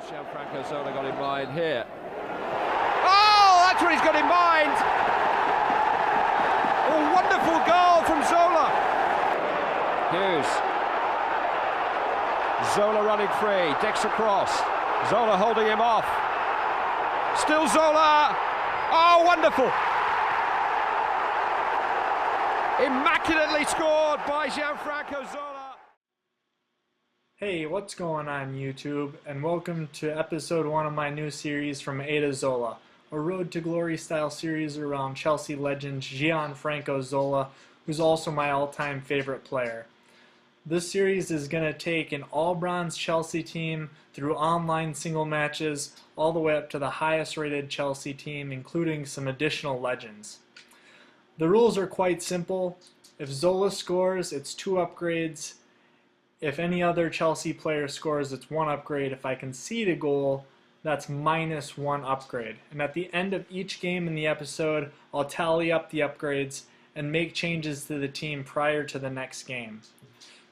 Gianfranco Zola got in mind here. Oh, that's what he's got in mind! A wonderful goal from Zola. Hughes. Zola running free, decks across. Zola holding him off. Still Zola. Oh, wonderful. Immaculately scored by Gianfranco Zola. Hey, what's going on YouTube, and welcome to episode 1 of my new series From A to Zola, a Road to Glory style series around Chelsea legend Gianfranco Zola, who's also my all-time favorite player. This series is going to take an all-bronze Chelsea team through online single matches all the way up to the highest rated Chelsea team, including some additional legends. The rules are quite simple. If Zola scores, it's 2 upgrades. If any other Chelsea player scores, it's 1 upgrade. If I concede a goal, that's -1 upgrade. And at the end of each game in the episode, I'll tally up the upgrades and make changes to the team prior to the next game.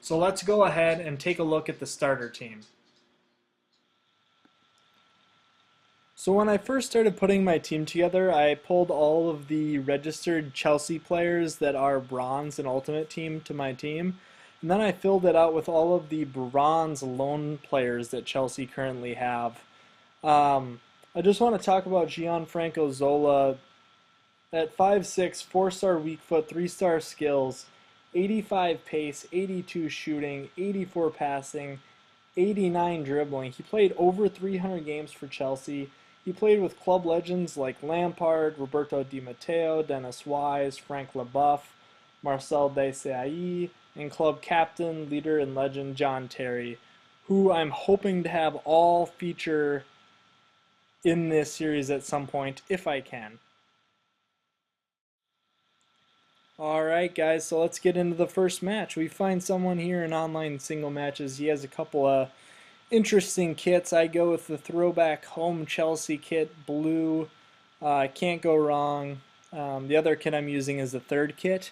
So let's go ahead and take a look at the starter team. So when I first started putting my team together, I pulled all of the registered Chelsea players that are bronze and ultimate team to my team. And then I filled it out with all of the bronze loan players that Chelsea currently have. I just want to talk about Gianfranco Zola. At 5'6", 4-star weak foot, 3-star skills, 85 pace, 82 shooting, 84 passing, 89 dribbling. He played over 300 games for Chelsea. He played with club legends like Lampard, Roberto Di Matteo, Dennis Wise, Frank Leboeuf, Marcel Desailly, and club captain, leader, and legend John Terry, who I'm hoping to have all feature in this series at some point, if I can. Alright guys, so let's get into the first match. We find someone here in online single matches. He has a couple of interesting kits. I go with the throwback home Chelsea kit, blue. Can't go wrong. The other kit I'm using is the third kit.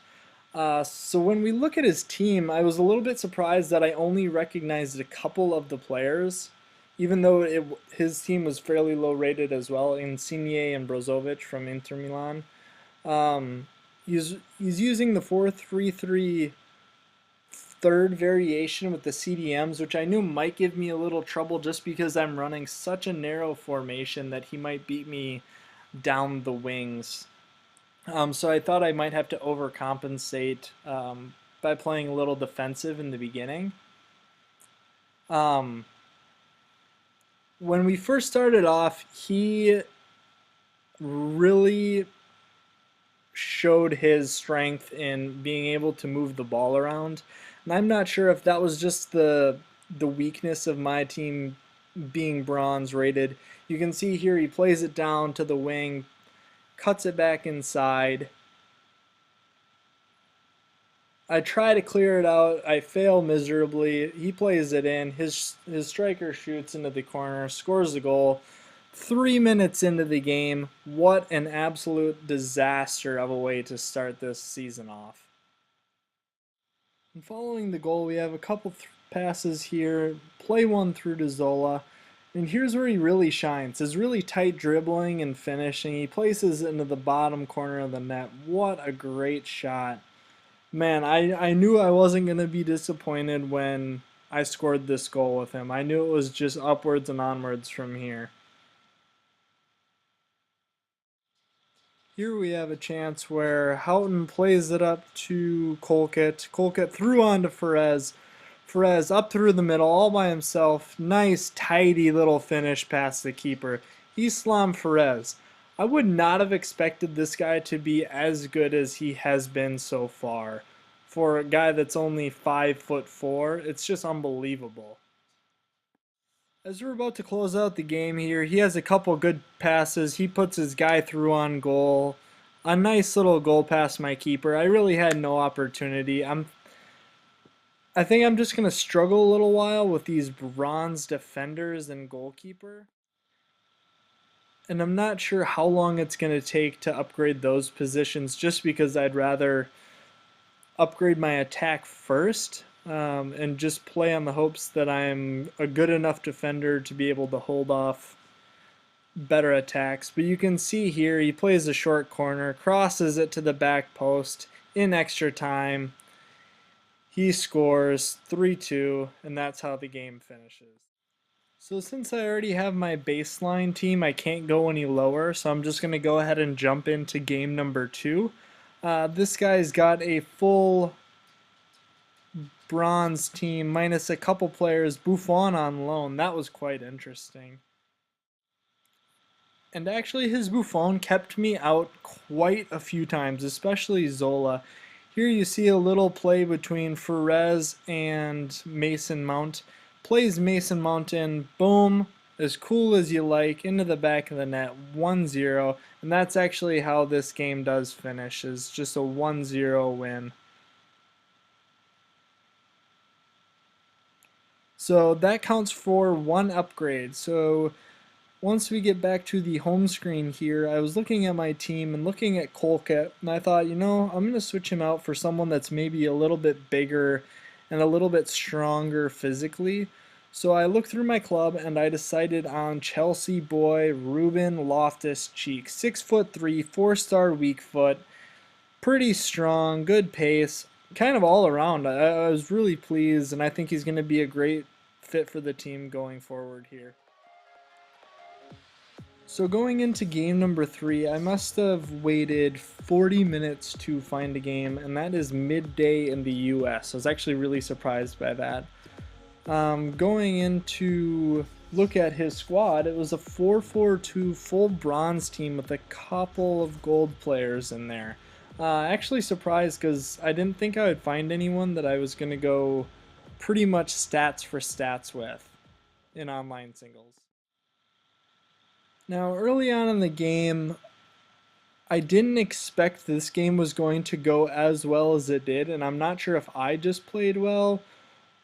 So when we look at his team, I was a little bit surprised that I only recognized a couple of the players, even though his team was fairly low rated as well. Insigne and Brozovic from Inter Milan. He's using the 4-3-3 third variation with the CDMs, which I knew might give me a little trouble just because I'm running such a narrow formation that he might beat me down the wings. So I thought I might have to overcompensate by playing a little defensive in the beginning. When we first started off, he really showed his strength in being able to move the ball around. And I'm not sure if that was just the weakness of my team being bronze rated. You can see here he plays it down to the wing, cuts it back inside. I try to clear it out. I fail miserably. He plays it in. His striker shoots into the corner, scores the goal. 3 minutes into the game, what an absolute disaster of a way to start this season off. And following the goal, we have a couple passes here. Play one through to Zola. And here's where he really shines. His really tight dribbling and finishing. He places it into the bottom corner of the net. What a great shot. Man, I knew I wasn't going to be disappointed when I scored this goal with him. I knew it was just upwards and onwards from here. Here we have a chance where Houghton plays it up to Colquitt. Colquitt through on to Ferez. Ferez up through the middle all by himself. Nice, tidy little finish past the keeper. Islam Ferez. I would not have expected this guy to be as good as he has been so far. For a guy that's only 5'4", it's just unbelievable. As we're about to close out the game here, he has a couple good passes. He puts his guy through on goal. A nice little goal past my keeper. I really had no opportunity. I think I'm just going to struggle a little while with these bronze defenders and goalkeeper. And I'm not sure how long it's going to take to upgrade those positions just because I'd rather upgrade my attack first. and just play on the hopes that I'm a good enough defender to be able to hold off better attacks. But you can see here he plays a short corner, crosses it to the back post in extra time. He scores 3-2, and that's how the game finishes. So since I already have my baseline team, I can't go any lower, so I'm just going to go ahead and jump into game number 2. This guy's got a full bronze team minus a couple players, Buffon on loan. That was quite interesting. And actually his Buffon kept me out quite a few times, especially Zola. Here you see a little play between Ferrez and Mason Mount. Plays Mason Mount in, boom, as cool as you like, into the back of the net, 1-0. And that's actually how this game does finish, is just a 1-0 win. So that counts for 1 upgrade. So once we get back to the home screen here, I was looking at my team and looking at Colquitt, and I thought, you know, I'm going to switch him out for someone that's maybe a little bit bigger and a little bit stronger physically. So I looked through my club and I decided on Chelsea boy Ruben Loftus-Cheek. 6'3", 4-star weak foot, pretty strong, good pace, kind of all around. I was really pleased, and I think he's going to be a great fit for the team going forward here. So going into game number 3, I must have waited 40 minutes to find a game, and that is midday in the US. I was actually really surprised by that. Going into look at his squad, it was a 4-4-2 full bronze team with a couple of gold players in there. Actually surprised because I didn't think I would find anyone that I was going to go pretty much stats for stats with in online singles. Now, early on in the game, I didn't expect this game was going to go as well as it did, and I'm not sure if I just played well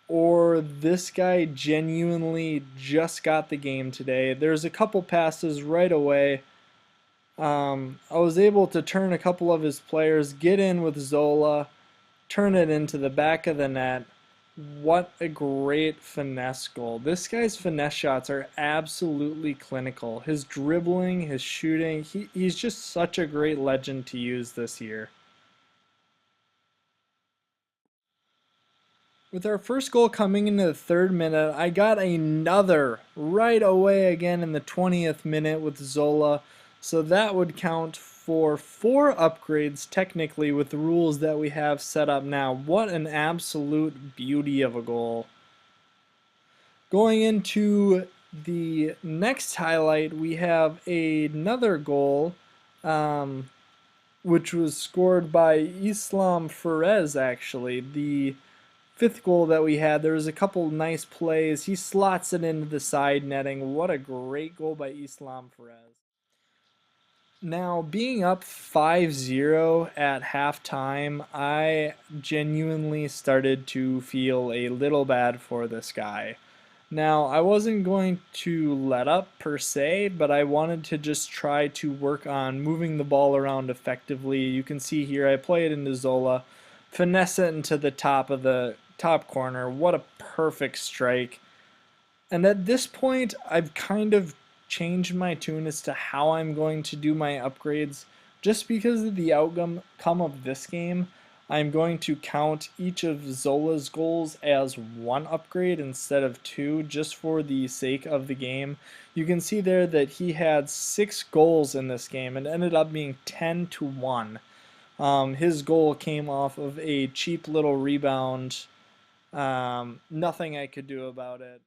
or this guy genuinely just got the game today. There's a couple passes right away. I was able to turn a couple of his players, get in with Zola, turn it into the back of the net. What a great finesse goal. This guy's finesse shots are absolutely clinical. His dribbling, his shooting, he's just such a great legend to use this year. With our first goal coming into the 3rd minute, I got another right away again in the 20th minute with Zola. So that would count for 4 upgrades technically with the rules that we have set up now. What an absolute beauty of a goal. Going into the next highlight, we have another goal, which was scored by Islam Ferrez actually. The 5th goal that we had, there was a couple nice plays. He slots it into the side netting. What a great goal by Islam Ferrez. Now, being up 5-0 at halftime, I genuinely started to feel a little bad for this guy. Now, I wasn't going to let up per se, but I wanted to just try to work on moving the ball around effectively. You can see here I play it into Zola, finesse it into the top of the top corner. What a perfect strike. And at this point, I've kind of changed my tune as to how I'm going to do my upgrades. Just because of the outcome of this game, I'm going to count each of Zola's goals as 1 upgrade instead of 2, just for the sake of the game. You can see there that he had 6 goals in this game and ended up being 10-1. His goal came off of a cheap little rebound. Nothing I could do about it.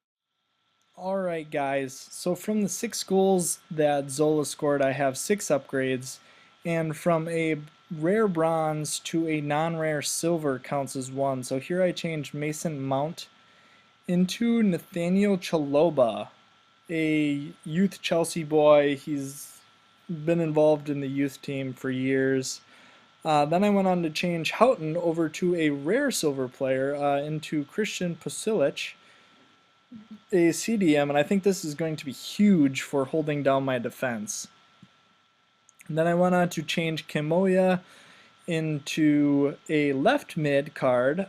Alright guys, so from the 6 goals that Zola scored, I have 6 upgrades, and from a rare bronze to a non-rare silver counts as 1. So here I changed Mason Mount into Nathaniel Chaloba, a youth Chelsea boy. He's been involved in the youth team for years. Then I went on to change Houghton over to a rare silver player into Christian Pusilic, a CDM, and I think this is going to be huge for holding down my defense. And then I went on to change Kimoya into a left mid card,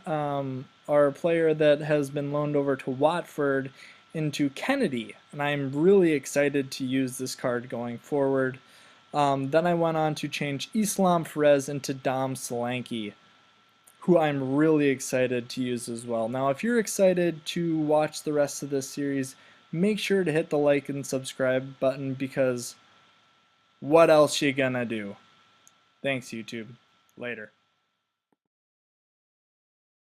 our player that has been loaned over to Watford, into Kennedy, and I'm really excited to use this card going forward. Then I went on to change Islam Ferez into Dom Solanke, who I'm really excited to use as well. Now, if you're excited to watch the rest of this series, make sure to hit the like and subscribe button, because what else you gonna do? Thanks, YouTube. Later.